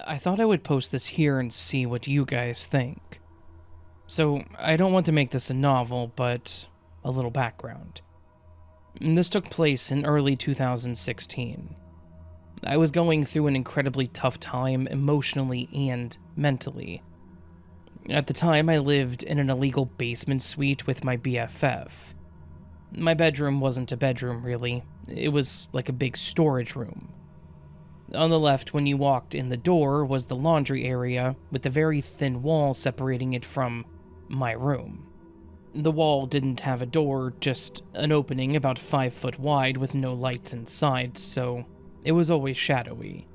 I thought I would post this here and see what you guys think. So, I don't want to make this a novel, but a little background. This took place in early 2016. I was going through an incredibly tough time emotionally and mentally. At the time, I lived in an illegal basement suite with my BFF. My bedroom wasn't a bedroom, really. It was like a big storage room. On the left, when you walked in the door, was the laundry area, with a very thin wall separating it from my room. The wall didn't have a door, just an opening about 5 foot wide with no lights inside, so it was always shadowy.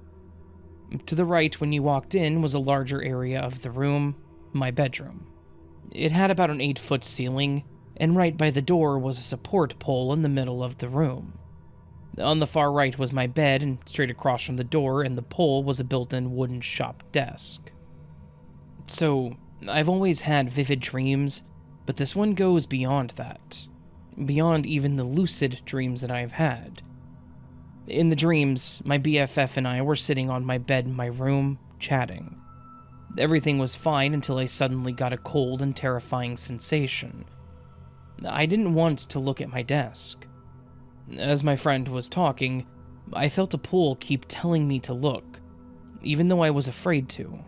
To the right, when you walked in, was a larger area of the room, my bedroom. It had about an 8-foot ceiling, and right by the door was a support pole in the middle of the room. On the far right was my bed, and straight across from the door and the pole was a built-in wooden shop desk. So, I've always had vivid dreams, but this one goes beyond that. Beyond even the lucid dreams that I've had. In the dreams, my BFF and I were sitting on my bed in my room, chatting. Everything was fine until I suddenly got a cold and terrifying sensation. I didn't want to look at my desk. As my friend was talking, I felt a pull keep telling me to look, even though I was afraid to.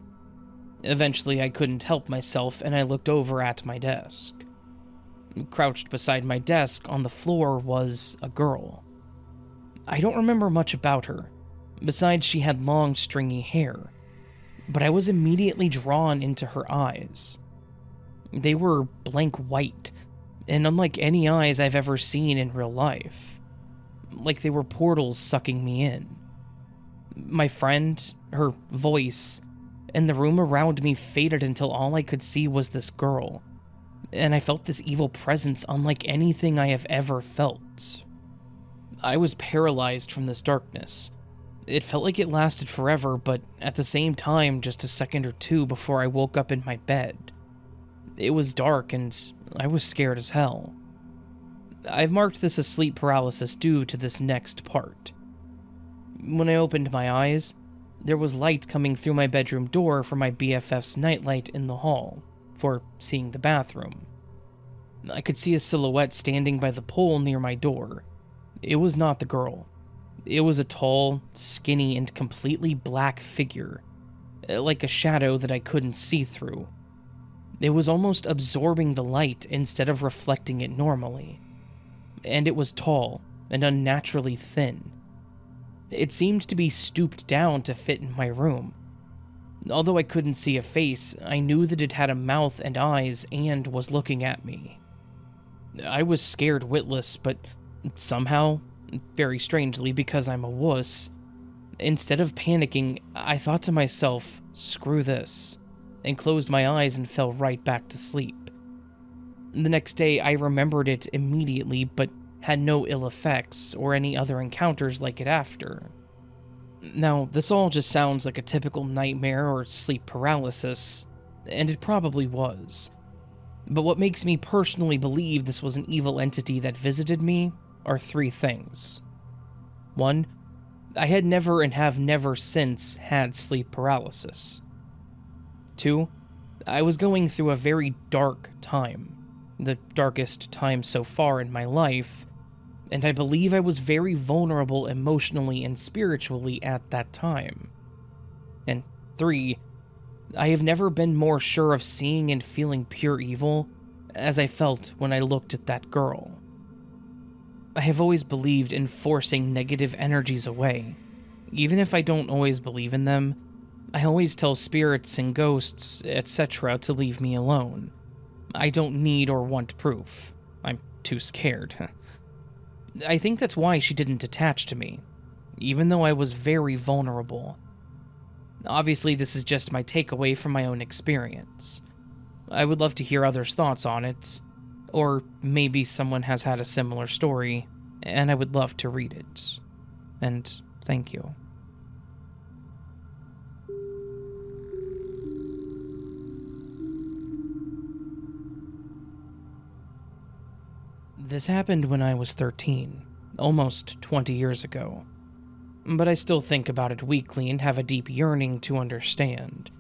Eventually, I couldn't help myself and I looked over at my desk. Crouched beside my desk on the floor was a girl. I don't remember much about her, besides she had long, stringy hair, but I was immediately drawn into her eyes. They were blank white, and unlike any eyes I've ever seen in real life. Like they were portals sucking me in. My friend, her voice, and the room around me faded until all I could see was this girl, and I felt this evil presence unlike anything I have ever felt. I was paralyzed from this darkness. It felt like it lasted forever, but at the same time, just a second or two before I woke up in my bed. It was dark, and I was scared as hell. I've marked this as sleep paralysis due to this next part. When I opened my eyes, there was light coming through my bedroom door from my BFF's nightlight in the hall, for seeing the bathroom. I could see a silhouette standing by the pole near my door. It was not the girl. It was a tall, skinny, and completely black figure, like a shadow that I couldn't see through. It was almost absorbing the light instead of reflecting it normally. And it was tall and unnaturally thin. It seemed to be stooped down to fit in my room. Although I couldn't see a face, I knew that it had a mouth and eyes and was looking at me. I was scared witless, but somehow, very strangely because I'm a wuss, instead of panicking, I thought to myself, screw this, and closed my eyes and fell right back to sleep. The next day, I remembered it immediately, but had no ill effects or any other encounters like it after. Now, this all just sounds like a typical nightmare or sleep paralysis, and it probably was. But what makes me personally believe this was an evil entity that visited me are 3 things. 1, I had never and have never since had sleep paralysis. 2, I was going through a very dark time. The darkest time so far in my life, and I believe I was very vulnerable emotionally and spiritually at that time. And 3, I have never been more sure of seeing and feeling pure evil as I felt when I looked at that girl. I have always believed in forcing negative energies away. Even if I don't always believe in them, I always tell spirits and ghosts, etc. to leave me alone. I don't need or want proof. I'm too scared. I think that's why she didn't attach to me, even though I was very vulnerable. Obviously, this is just my takeaway from my own experience. I would love to hear others' thoughts on it, or maybe someone has had a similar story, and I would love to read it. And thank you. This happened when I was 13, almost 20 years ago. but I still think about it weekly and have a deep yearning to understand.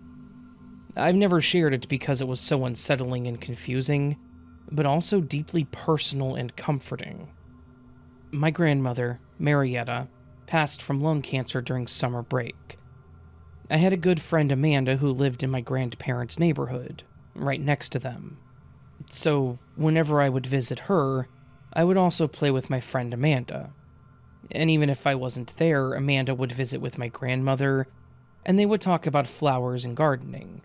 I've never shared it because it was so unsettling and confusing, but also deeply personal and comforting. My grandmother, Marietta, passed from lung cancer during summer break. I had a good friend, Amanda, who lived in my grandparents' neighborhood, right next to them. So, whenever I would visit her, I would also play with my friend Amanda. And even if I wasn't there, Amanda would visit with my grandmother, and they would talk about flowers and gardening.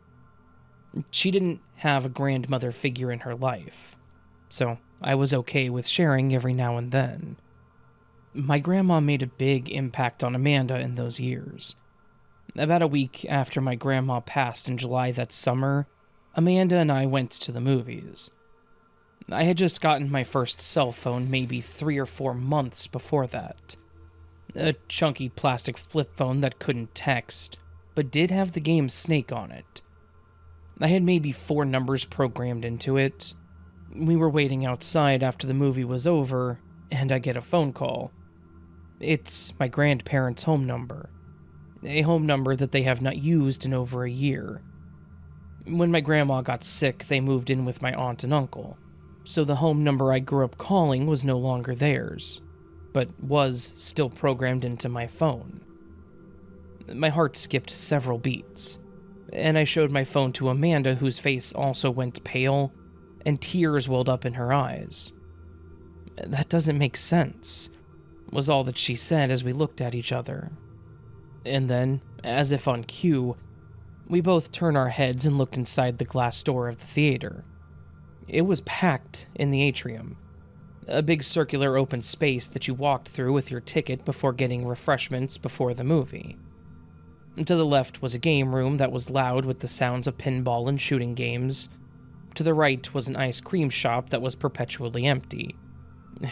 She didn't have a grandmother figure in her life, so I was okay with sharing every now and then. My grandma made a big impact on Amanda in those years. About a week after my grandma passed in July that summer, Amanda and I went to the movies. I had just gotten my first cell phone maybe 3 or 4 months before that. A chunky plastic flip phone that couldn't text, but did have the game Snake on it. I had maybe 4 numbers programmed into it. We were waiting outside after the movie was over, and I get a phone call. It's my grandparents' home number. A home number that they have not used in over a year. When my grandma got sick, they moved in with my aunt and uncle, so the home number I grew up calling was no longer theirs, but was still programmed into my phone. My heart skipped several beats, and I showed my phone to Amanda, whose face also went pale, and tears welled up in her eyes. "That doesn't make sense," was all that she said as we looked at each other. And then, as if on cue, we both turned our heads and looked inside the glass door of the theater. It was packed in the atrium, a big circular open space that you walked through with your ticket before getting refreshments before the movie. To the left was a game room that was loud with the sounds of pinball and shooting games. To the right was an ice cream shop that was perpetually empty.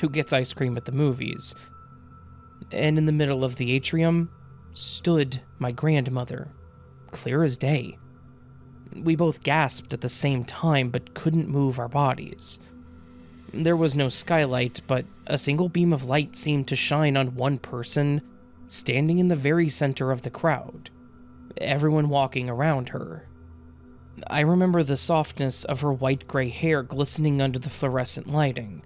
Who gets ice cream at the movies? And in the middle of the atrium stood my grandmother, clear as day. We both gasped at the same time but couldn't move our bodies. There was no skylight, but a single beam of light seemed to shine on one person standing in the very center of the crowd, everyone walking around her. I remember the softness of her white-gray hair glistening under the fluorescent lighting.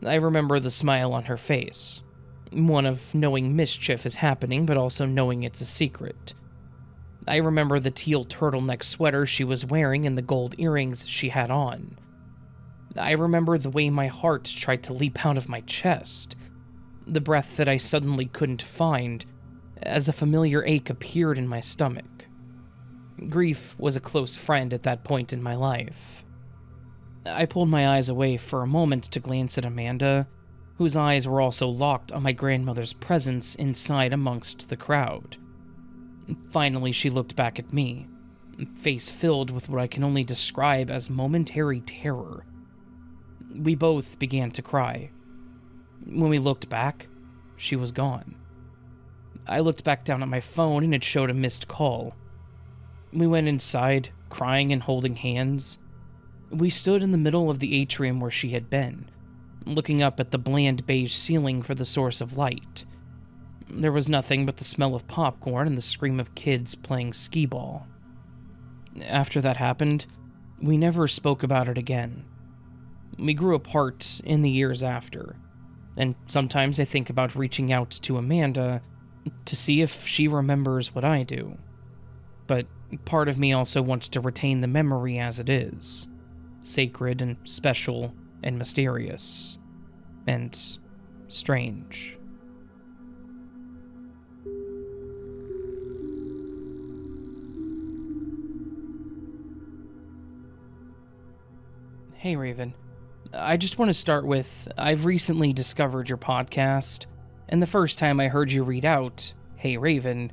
I remember the smile on her face, one of knowing mischief is happening but also knowing it's a secret. I remember the teal turtleneck sweater she was wearing and the gold earrings she had on. I remember the way my heart tried to leap out of my chest, the breath that I suddenly couldn't find, as a familiar ache appeared in my stomach. Grief was a close friend at that point in my life. I pulled my eyes away for a moment to glance at Amanda, whose eyes were also locked on my grandmother's presence inside amongst the crowd. Finally, she looked back at me, face filled with what I can only describe as momentary terror. We both began to cry. When we looked back, she was gone. I looked back down at my phone and it showed a missed call. We went inside, crying and holding hands. We stood in the middle of the atrium where she had been, looking up at the bland beige ceiling for the source of light. There was nothing but the smell of popcorn and the scream of kids playing skee-ball. After that happened, we never spoke about it again. We grew apart in the years after, and sometimes I think about reaching out to Amanda to see if she remembers what I do. But part of me also wants to retain the memory as it is, sacred and special and mysterious and strange. Hey Raven, I just want to start with, I've recently discovered your podcast, and the first time I heard you read out, Hey Raven,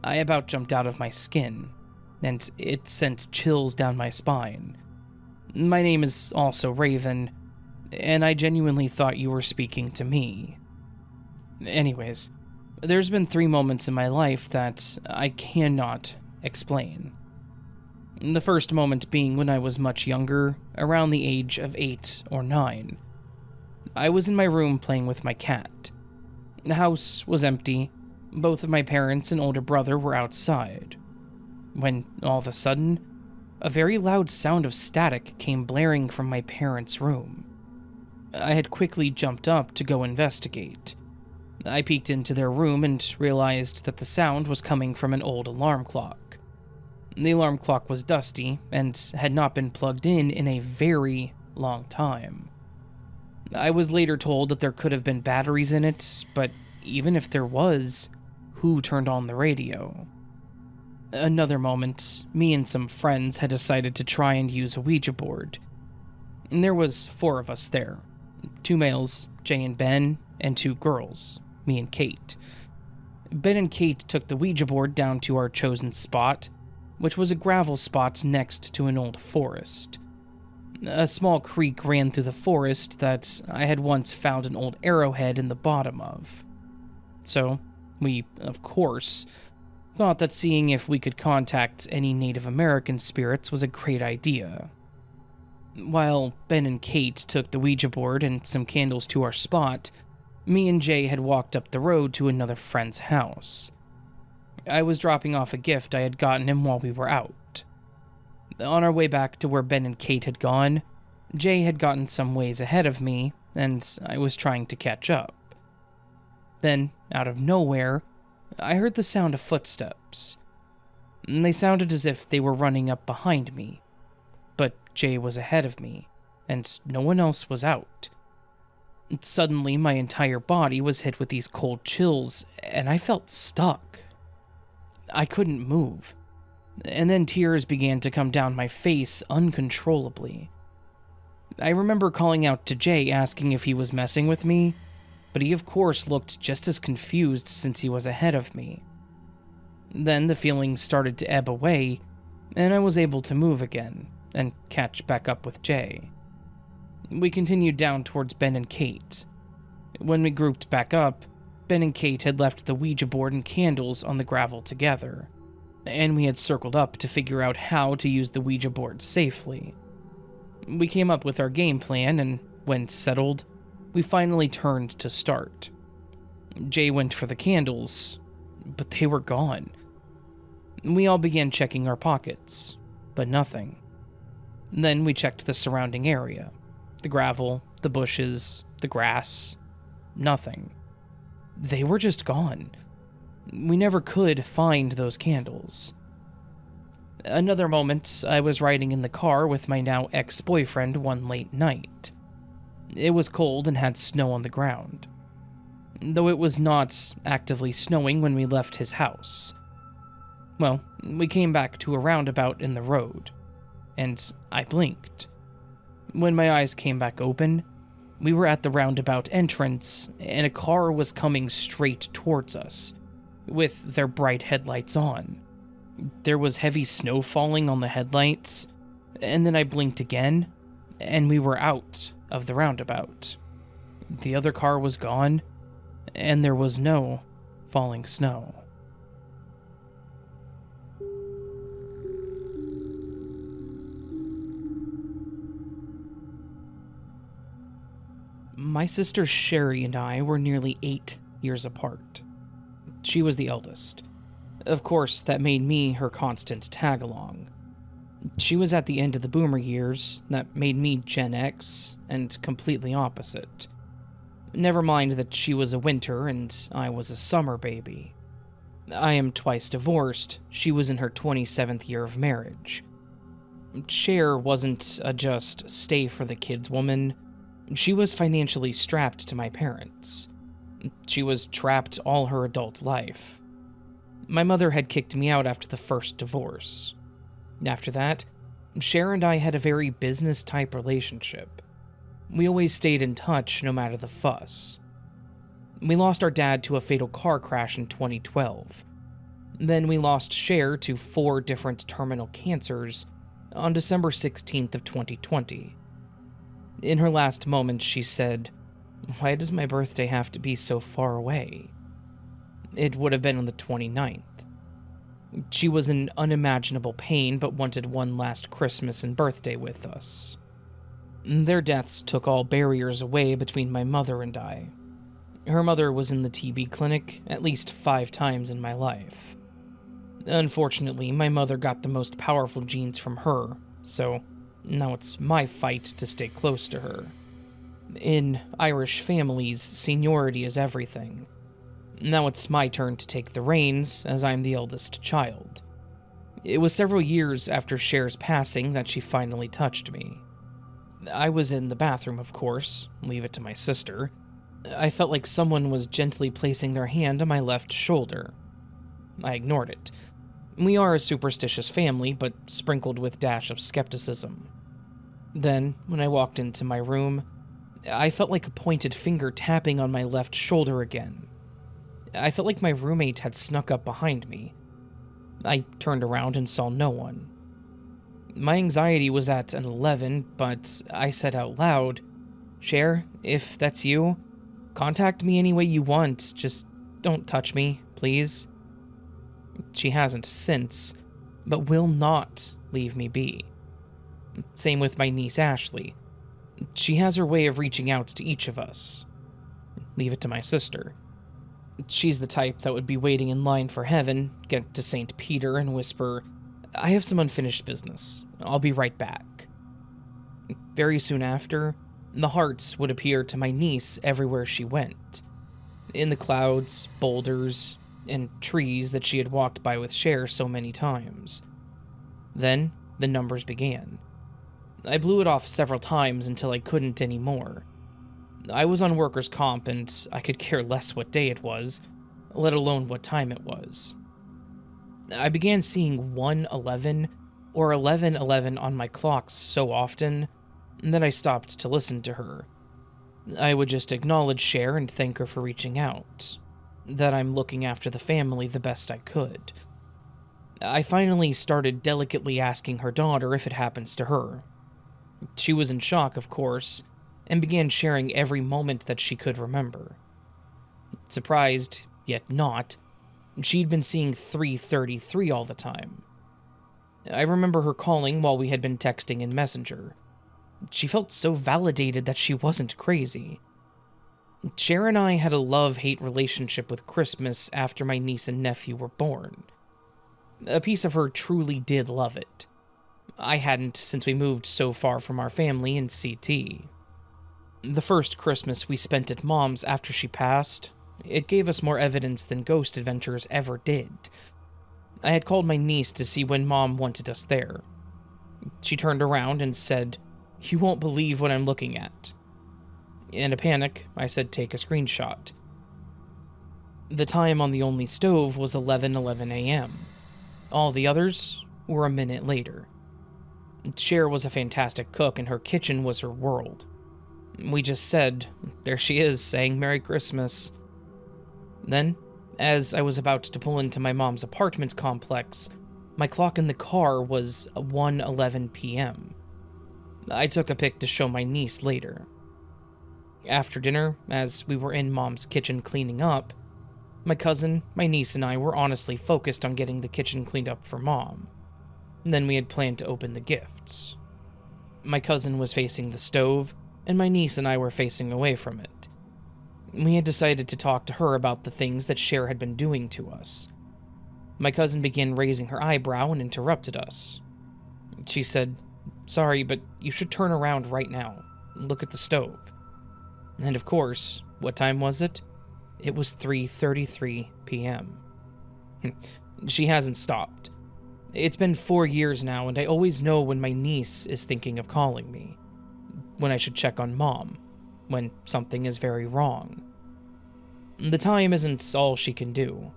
I about jumped out of my skin, and it sent chills down my spine. My name is also Raven, and I genuinely thought you were speaking to me. Anyways, there's been 3 moments in my life that I cannot explain. The first moment being when I was much younger, around the age of 8 or 9. I was in my room playing with my cat. The house was empty, Both of my parents and older brother were outside, when all of a sudden, a very loud sound of static came blaring from my parents' room. I had quickly jumped up to go investigate. I peeked into their room and realized that the sound was coming from an old alarm clock. The alarm clock was dusty and had not been plugged in a very long time. I was later told that there could have been batteries in it, but even if there was, who turned on the radio? Another moment, me and some friends had decided to try and use a Ouija board. And there was 4 of us there. 2 males, Jay and Ben, and 2 girls, me and Kate. Ben and Kate took the Ouija board down to our chosen spot, which was a gravel spot next to an old forest. A small creek ran through the forest that I had once found an old arrowhead in the bottom of. So, we, of course, thought that seeing if we could contact any Native American spirits was a great idea. While Ben and Kate took the Ouija board and some candles to our spot, me and Jay had walked up the road to another friend's house. I was dropping off a gift I had gotten him while we were out. On our way back to where Ben and Kate had gone, Jay had gotten some ways ahead of me, and I was trying to catch up. Then, out of nowhere, I heard the sound of footsteps. They sounded as if they were running up behind me, but Jay was ahead of me, and no one else was out. Suddenly, my entire body was hit with these cold chills, and I felt stuck. I couldn't move, and then tears began to come down my face uncontrollably. I remember calling out to Jay asking if he was messing with me, but he of course looked just as confused since he was ahead of me. Then the feelings started to ebb away, and I was able to move again and catch back up with Jay. We continued down towards Ben and Kate. When we grouped back up, Ben and Kate had left the Ouija board and candles on the gravel together, and we had circled up to figure out how to use the Ouija board safely. We came up with our game plan, and when settled, we finally turned to start. Jay went for the candles, but they were gone. We all began checking our pockets, but nothing. Then we checked the surrounding area. The gravel, the bushes, the grass. Nothing. They were just gone. We never could find those candles. Another moment, I was riding in the car with my now ex-boyfriend one late night. It was cold and had snow on the ground, though it was not actively snowing when we left his house. Well, we came back to a roundabout in the road, and I blinked. When my eyes came back open, we were at the roundabout entrance, and a car was coming straight towards us, with their bright headlights on. There was heavy snow falling on the headlights, and then I blinked again, and we were out of the roundabout. The other car was gone, and there was no falling snow. My sister Sherry and I were nearly 8 years apart. She was the eldest. Of course, that made me her constant tag-along. She was at the end of the boomer years, that made me Gen X, and completely opposite. Never mind that she was a winter and I was a summer baby. I am twice divorced, she was in her 27th year of marriage. Cher wasn't a just stay for the kids woman. She was financially strapped to my parents. She was trapped all her adult life. My mother had kicked me out after the first divorce. After that, Cher and I had a very business-type relationship. We always stayed in touch no matter the fuss. We lost our dad to a fatal car crash in 2012. Then we lost Cher to 4 different terminal cancers on December 16th of 2020. In her last moments, she said, "Why does my birthday have to be so far away?" It would have been on the 29th. She was in unimaginable pain but wanted one last Christmas and birthday with us. Their deaths took all barriers away between my mother and I. Her mother was in the TB clinic at least 5 times in my life. Unfortunately, my mother got the most powerful genes from her, so now it's my fight to stay close to her. In Irish families, seniority is everything. Now it's my turn to take the reins, as I'm the eldest child. It was several years after Cher's passing that she finally touched me. I was in the bathroom, of course, leave it to my sister. I felt like someone was gently placing their hand on my left shoulder. I ignored it. We are a superstitious family, but sprinkled with dash of skepticism. Then, when I walked into my room, I felt like a pointed finger tapping on my left shoulder again. I felt like my roommate had snuck up behind me. I turned around and saw no one. My anxiety was at an 11, but I said out loud, "Cher, if that's you, contact me any way you want, just don't touch me, please." She hasn't since, but will not leave me be. Same with my niece Ashley. She has her way of reaching out to each of us. Leave it to my sister. She's the type that would be waiting in line for heaven, get to St. Peter and whisper, "I have some unfinished business. I'll be right back." Very soon after, the hearts would appear to my niece everywhere she went. In the clouds, boulders, and trees that she had walked by with Cher so many times. Then, the numbers began. I blew it off several times until I couldn't anymore. I was on workers' comp and I could care less what day it was, let alone what time it was. I began seeing 1:11 or 11:11 on my clock so often that I stopped to listen to her. I would just acknowledge Cher and thank her for reaching out, that I'm looking after the family the best I could. I finally started delicately asking her daughter if it happens to her. She was in shock, of course, and began sharing every moment that she could remember. Surprised, yet not, she'd been seeing 333 all the time. I remember her calling while we had been texting in Messenger. She felt so validated that she wasn't crazy. Cher and I had a love-hate relationship with Christmas after my niece and nephew were born. A piece of her truly did love it. I hadn't since we moved so far from our family in CT. The first Christmas we spent at Mom's after she passed, it gave us more evidence than Ghost Adventures ever did. I had called my niece to see when Mom wanted us there. She turned around and said, "You won't believe what I'm looking at." In a panic, I said take a screenshot. The time on the only stove was 11:11 a.m. All the others were a minute later. Cher was a fantastic cook and her kitchen was her world. We just said, "There she is, saying Merry Christmas." Then, as I was about to pull into my mom's apartment complex, my clock in the car was 1:11 p.m. I took a pic to show my niece later. After dinner, as we were in Mom's kitchen cleaning up, my cousin, my niece, and I were honestly focused on getting the kitchen cleaned up for Mom. Then we had planned to open the gifts. My cousin was facing the stove, and my niece and I were facing away from it. We had decided to talk to her about the things that Cher had been doing to us. My cousin began raising her eyebrow and interrupted us. She said, "Sorry, but you should turn around right now. Look at the stove." And of course, what time was it? It was 3:33 p.m. She hasn't stopped. It's been 4 years now, and I always know when my niece is thinking of calling me, when I should check on Mom, when something is very wrong. The time isn't all she can do.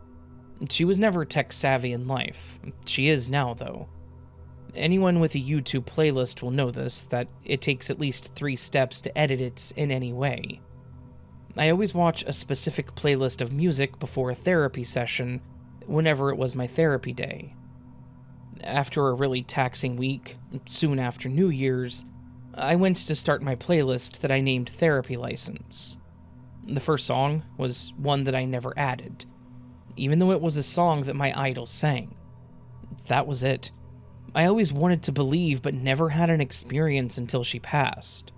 She was never tech-savvy in life. She is now, though. Anyone with a YouTube playlist will know this, that it takes at least 3 steps to edit it in any way. I always watch a specific playlist of music before a therapy session, whenever it was my therapy day. After a really taxing week, soon after New Year's, I went to start my playlist that I named Therapy License. The first song was one that I never added, even though it was a song that my idol sang. That was it. I always wanted to believe, but never had an experience until she passed.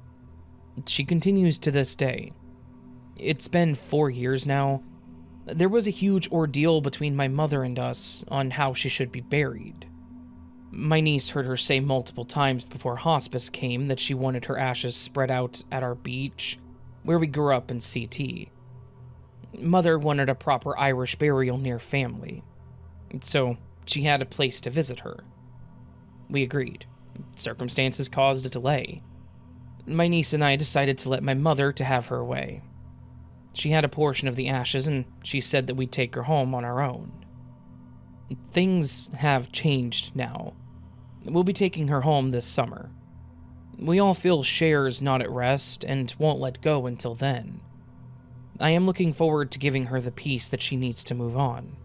She continues to this day. It's been 4 years now. There was a huge ordeal between my mother and us on how she should be buried. My niece heard her say multiple times before hospice came that she wanted her ashes spread out at our beach, where we grew up in CT. Mother wanted a proper Irish burial near family, so she had a place to visit her. We agreed. Circumstances caused a delay. My niece and I decided to let my mother to have her way. She had a portion of the ashes, and she said that we'd take her home on our own. Things have changed now. We'll be taking her home this summer. We all feel Cher's not at rest and won't let go until then. I am looking forward to giving her the peace that she needs to move on.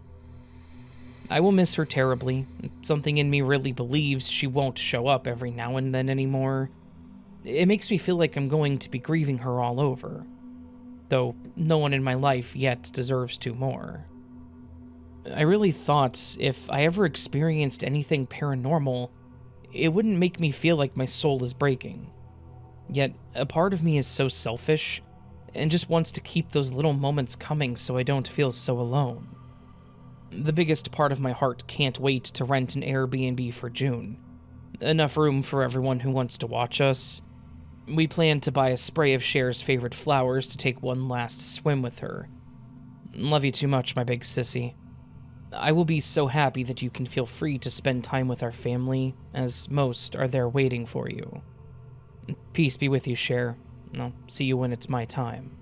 I will miss her terribly. Something in me really believes she won't show up every now and then anymore. It makes me feel like I'm going to be grieving her all over, though no one in my life yet deserves to more. I really thought if I ever experienced anything paranormal, it wouldn't make me feel like my soul is breaking. Yet, a part of me is so selfish, and just wants to keep those little moments coming so I don't feel so alone. The biggest part of my heart can't wait to rent an Airbnb for June. Enough room for everyone who wants to watch us. We plan to buy a spray of Cher's favorite flowers to take one last swim with her. Love you too much, my big sissy. I will be so happy that you can feel free to spend time with our family, as most are there waiting for you. Peace be with you, Cher. I'll see you when it's my time.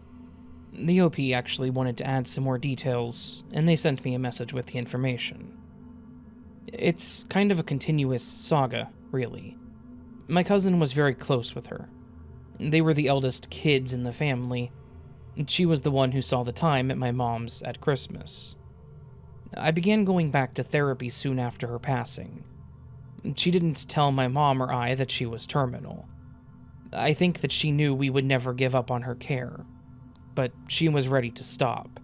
The OP actually wanted to add some more details, and they sent me a message with the information. It's kind of a continuous saga, really. My cousin was very close with her. They were the eldest kids in the family. She was the one who saw the time at my mom's at Christmas. I began going back to therapy soon after her passing. She didn't tell my mom or I that she was terminal. I think that she knew we would never give up on her care, but she was ready to stop.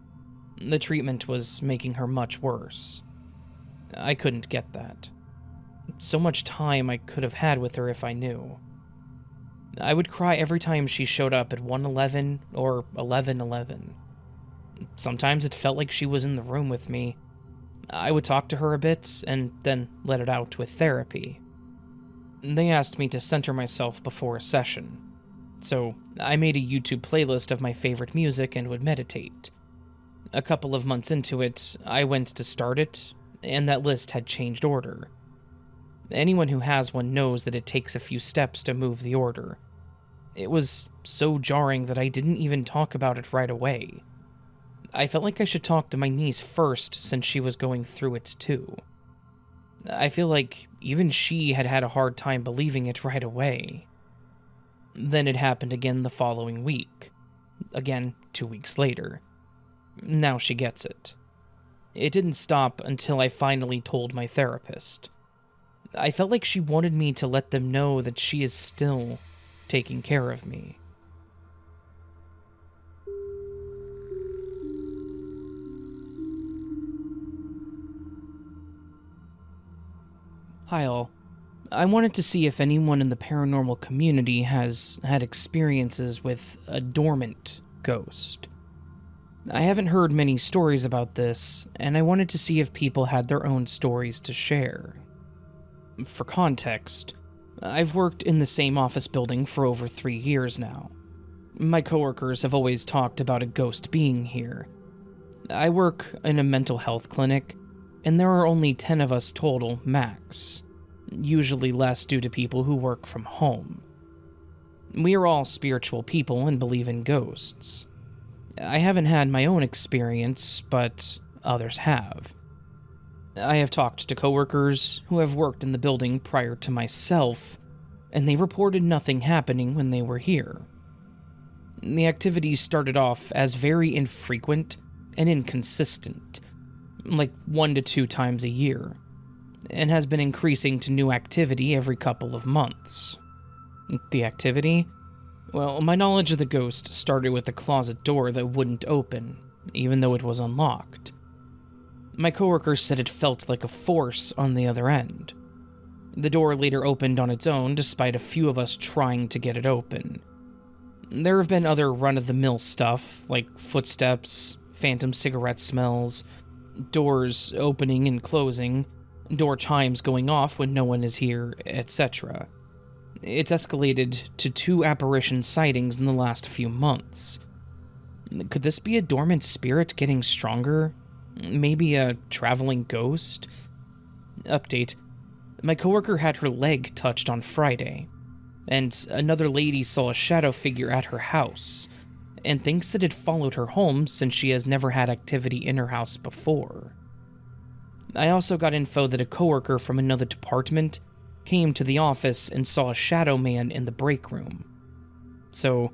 The treatment was making her much worse. I couldn't get that. So much time I could have had with her if I knew. I would cry every time she showed up at 1:11 or 11:11. Sometimes it felt like she was in the room with me. I would talk to her a bit, and then let it out with therapy. They asked me to center myself before a session, so I made a YouTube playlist of my favorite music and would meditate. A couple of months into it, I went to start it, and that list had changed order. Anyone who has one knows that it takes a few steps to move the order. It was so jarring that I didn't even talk about it right away. I felt like I should talk to my niece first since she was going through it too. I feel like even she had had a hard time believing it right away. Then it happened again the following week. Again, 2 weeks later. Now she gets it. It didn't stop until I finally told my therapist. I felt like she wanted me to let them know that she is still taking care of me. Hi all. I wanted to see if anyone in the paranormal community has had experiences with a dormant ghost. I haven't heard many stories about this, and I wanted to see if people had their own stories to share. For context, I've worked in the same office building for over 3 years now. My coworkers have always talked about a ghost being here. I work in a mental health clinic, and there are only 10 of us total, max. Usually less due to people who work from home. We are all spiritual people and believe in ghosts. I haven't had my own experience, but others have. I have talked to coworkers who have worked in the building prior to myself, and they reported nothing happening when they were here. The activities started off as very infrequent and inconsistent, like 1 to 2 times a year, and has been increasing to new activity every couple of months. The activity? Well, my knowledge of the ghost started with a closet door that wouldn't open, even though it was unlocked. My coworker said it felt like a force on the other end. The door later opened on its own despite a few of us trying to get it open. There have been other run-of-the-mill stuff, like footsteps, phantom cigarette smells, doors opening and closing, door chimes going off when no one is here, etc. It's escalated to 2 apparition sightings in the last few months. Could this be a dormant spirit getting stronger? Maybe a traveling ghost? Update. My coworker had her leg touched on Friday, and another lady saw a shadow figure at her house, and thinks that it followed her home since she has never had activity in her house before. I also got info that a coworker from another department came to the office and saw a shadow man in the break room. So,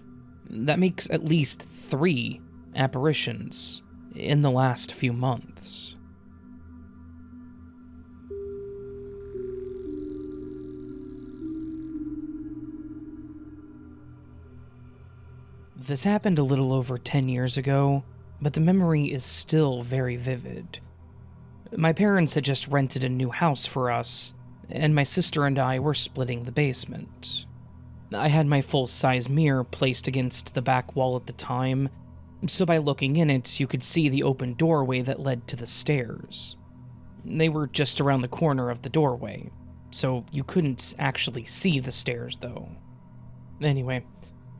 that makes at least 3 apparitions in the last few months. This happened a little over 10 years ago, but the memory is still very vivid. My parents had just rented a new house for us, and my sister and I were splitting the basement. I had my full-size mirror placed against the back wall at the time, so by looking in it, you could see the open doorway that led to the stairs. They were just around the corner of the doorway, so you couldn't actually see the stairs, though. Anyway,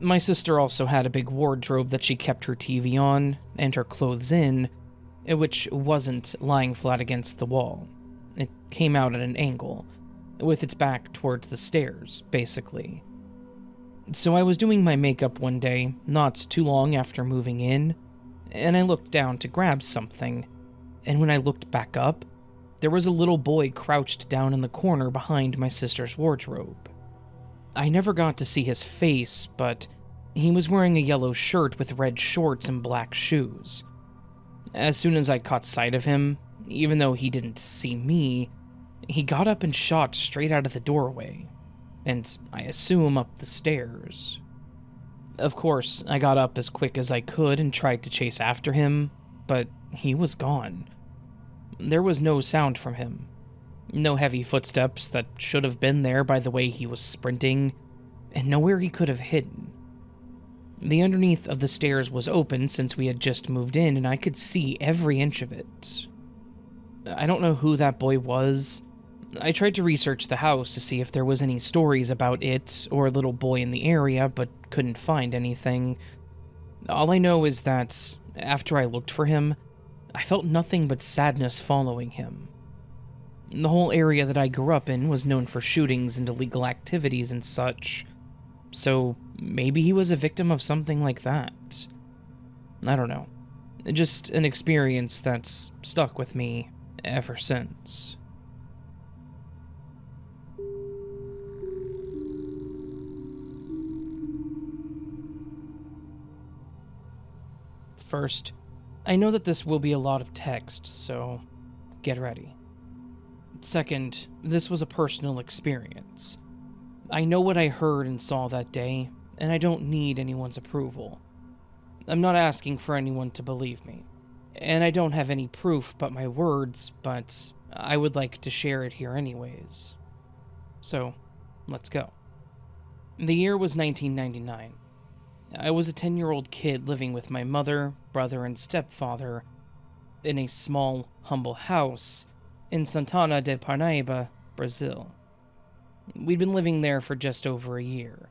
my sister also had a big wardrobe that she kept her TV on and her clothes in, which wasn't lying flat against the wall. It came out at an angle, with its back towards the stairs, basically. So I was doing my makeup one day, not too long after moving in, and I looked down to grab something, and when I looked back up, there was a little boy crouched down in the corner behind my sister's wardrobe. I never got to see his face, but he was wearing a yellow shirt with red shorts and black shoes. As soon as I caught sight of him, even though he didn't see me, he got up and shot straight out of the doorway, and I assume up the stairs. Of course, I got up as quick as I could and tried to chase after him, but he was gone. There was no sound from him. No heavy footsteps that should have been there by the way he was sprinting, and nowhere he could have hidden. The underneath of the stairs was open since we had just moved in, and I could see every inch of it. I don't know who that boy was. I tried to research the house to see if there was any stories about it or a little boy in the area, but couldn't find anything. All I know is that, after I looked for him, I felt nothing but sadness following him. The whole area that I grew up in was known for shootings and illegal activities and such, so maybe he was a victim of something like that. I don't know. Just an experience that's stuck with me ever since. First, I know that this will be a lot of text, so get ready. Second, this was a personal experience. I know what I heard and saw that day, and I don't need anyone's approval. I'm not asking for anyone to believe me, and I don't have any proof but my words, but I would like to share it here anyways. So, let's go. The year was 1999. I was a 10-year-old kid living with my mother, brother, and stepfather in a small, humble house in Santana de Parnaíba, Brazil. We'd been living there for just over a year.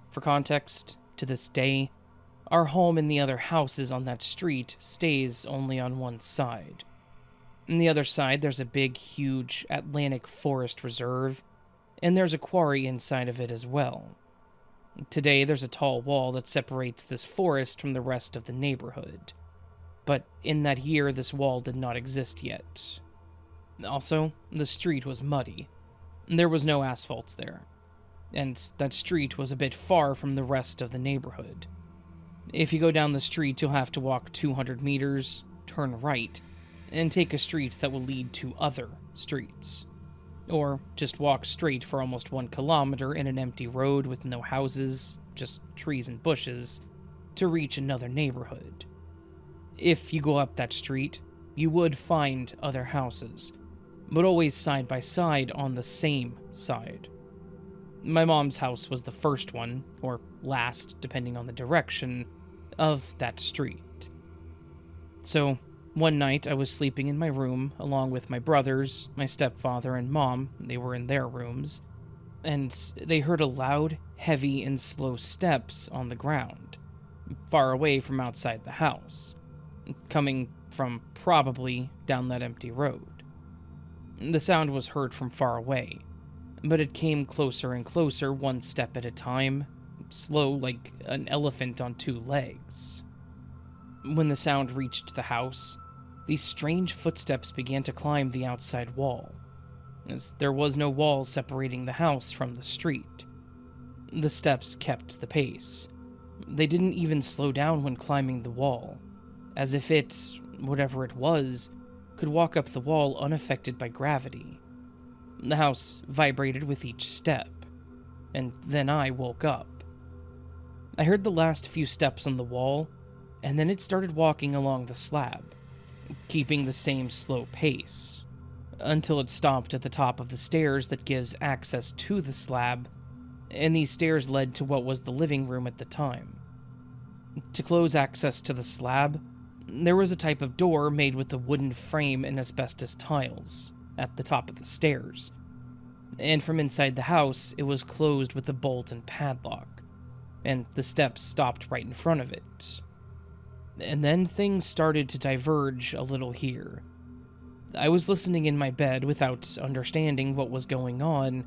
For context, to this day, our home and the other houses on that street stays only on one side. On the other side, there's a big, huge Atlantic forest reserve, and there's a quarry inside of it as well. Today, there's a tall wall that separates this forest from the rest of the neighborhood. But in that year, this wall did not exist yet. Also, the street was muddy. There was no asphalt there. And that street was a bit far from the rest of the neighborhood. If you go down the street, you'll have to walk 200 meters, turn right, and take a street that will lead to other streets. Or just walk straight for almost 1 kilometer in an empty road with no houses, just trees and bushes, to reach another neighborhood. If you go up that street, you would find other houses, but always side by side on the same side. My mom's house was the first one, or last, depending on the direction, of that street. So, one night I was sleeping in my room along with my brothers, my stepfather, and mom. They were in their rooms, and they heard a loud, heavy, and slow steps on the ground, far away from outside the house, coming from probably down that empty road. The sound was heard from far away, but it came closer and closer, one step at a time, slow like an elephant on two legs. When the sound reached the house, these strange footsteps began to climb the outside wall, as there was no wall separating the house from the street. The steps kept the pace. They didn't even slow down when climbing the wall, as if it, whatever it was, could walk up the wall unaffected by gravity. The house vibrated with each step, and then I woke up. I heard the last few steps on the wall, and then it started walking along the slab, keeping the same slow pace, until it stopped at the top of the stairs that gives access to the slab, and these stairs led to what was the living room at the time. To close access to the slab, there was a type of door made with a wooden frame and asbestos tiles at the top of the stairs, and from inside the house it was closed with a bolt and padlock, and the steps stopped right in front of it. And then things started to diverge a little here. I was listening in my bed without understanding what was going on,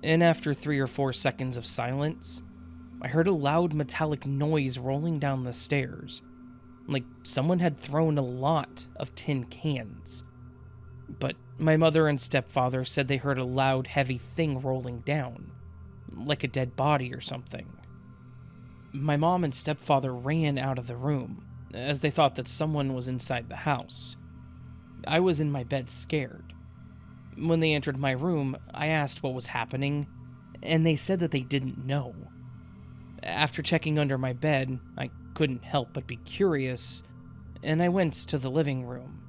and after 3 or 4 seconds of silence, I heard a loud metallic noise rolling down the stairs, like someone had thrown a lot of tin cans. But my mother and stepfather said they heard a loud, heavy thing rolling down, like a dead body or something. My mom and stepfather ran out of the room, as they thought that someone was inside the house. I was in my bed scared. When they entered my room, I asked what was happening, and they said that they didn't know. After checking under my bed, I couldn't help but be curious, and I went to the living room.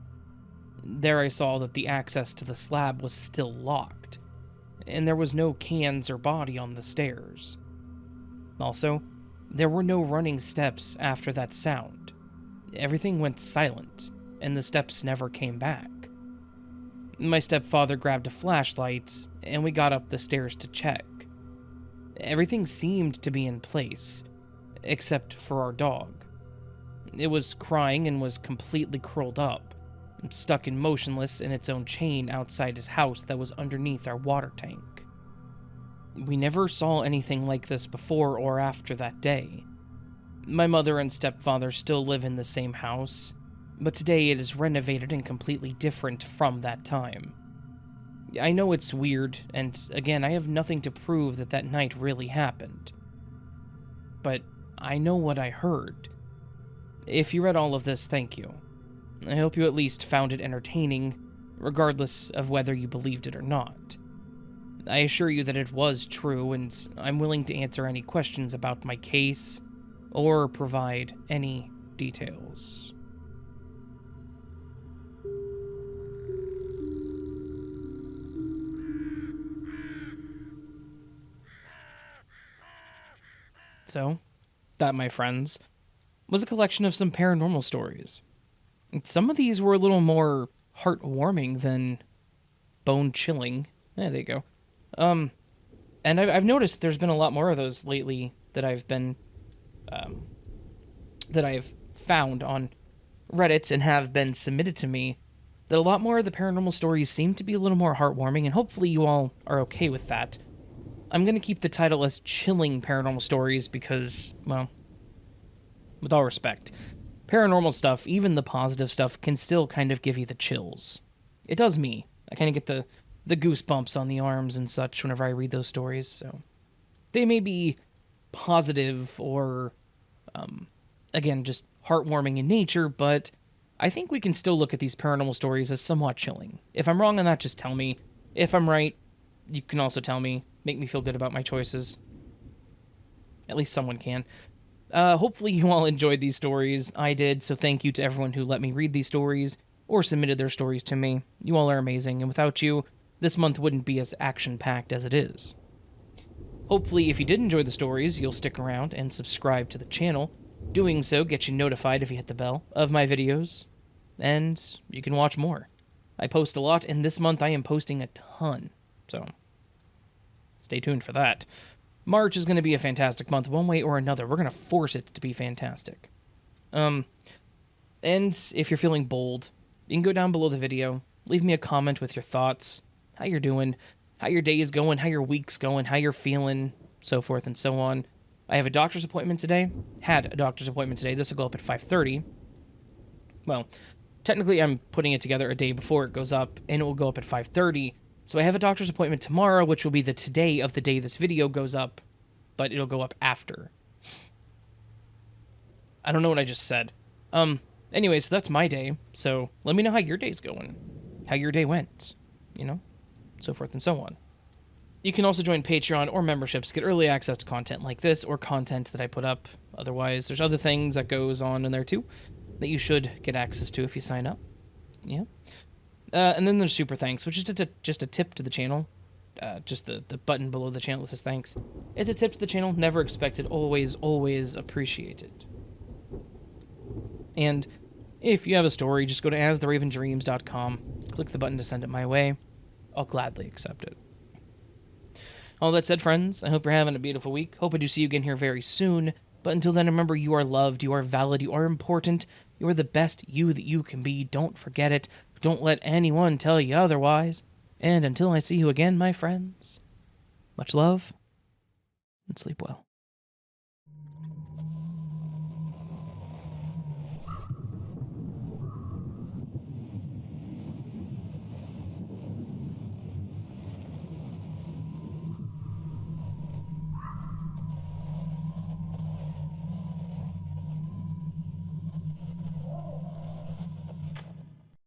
There I saw that the access to the slab was still locked, and there was no cans or body on the stairs. Also, there were no running steps after that sound. Everything went silent, and the steps never came back. My stepfather grabbed a flashlight, and we got up the stairs to check. Everything seemed to be in place, except for our dog. It was crying and was completely curled up, stuck and motionless in its own chain outside his house that was underneath our water tank. We never saw anything like this before or after that day. My mother and stepfather still live in the same house, but today it is renovated and completely different from that time. I know it's weird, and again, I have nothing to prove that that night really happened. But I know what I heard. If you read all of this, thank you. I hope you at least found it entertaining, regardless of whether you believed it or not. I assure you that it was true, and I'm willing to answer any questions about my case, or provide any details. So, that, my friends, was a collection of some paranormal stories. Some of these were a little more heartwarming than bone-chilling. Yeah, there you go. And I've noticed there's been a lot more of those lately that I've found on Reddit and have been submitted to me, that a lot more of the paranormal stories seem to be a little more heartwarming, and hopefully you all are okay with that. I'm going to keep the title as Chilling Paranormal Stories because, well, with all respect, paranormal stuff, even the positive stuff, can still kind of give you the chills. It does me. I kind of get the goosebumps on the arms and such whenever I read those stories, so they may be positive or, again, just heartwarming in nature, but I think we can still look at these paranormal stories as somewhat chilling. If I'm wrong on that, just tell me. If I'm right, you can also tell me. Make me feel good about my choices. At least someone can. Hopefully you all enjoyed these stories. I did, so thank you to everyone who let me read these stories or submitted their stories to me. You all are amazing, and without you, this month wouldn't be as action-packed as it is. Hopefully, if you did enjoy the stories, you'll stick around and subscribe to the channel. Doing so gets you notified if you hit the bell of my videos, and you can watch more. I post a lot, and this month I am posting a ton, so stay tuned for that. March is going to be a fantastic month, one way or another. We're going to force it to be fantastic. And if you're feeling bold, you can go down below the video, leave me a comment with your thoughts, how you're doing, how your day is going, how your week's going, how you're feeling, so forth and so on. I have a doctor's appointment today. Had a doctor's appointment today. This will go up at 5:30. Well, technically I'm putting it together a day before it goes up, and it will go up at 5:30. So I have a doctor's appointment tomorrow, which will be the today of the day this video goes up, but it'll go up after. I don't know what I just said. Anyway, so that's my day. So let me know how your day's going, how your day went, you know, so forth and so on. You can also join Patreon or memberships, get early access to content like this or content that I put up. Otherwise, there's other things that goes on in there too that you should get access to if you sign up. Yeah. And then there's super thanks, which is just a tip to the channel. Just the button below the channel that says thanks. It's a tip to the channel, never expected, always, always appreciated. And if you have a story, just go to astheravendreams.com, click the button to send it my way. I'll gladly accept it. All that said, friends, I hope you're having a beautiful week. Hope I do see you again here very soon. But until then, remember, you are loved, you are valid, you are important, you are the best you that you can be. Don't forget it. Don't let anyone tell you otherwise. And until I see you again, my friends, much love, and sleep well.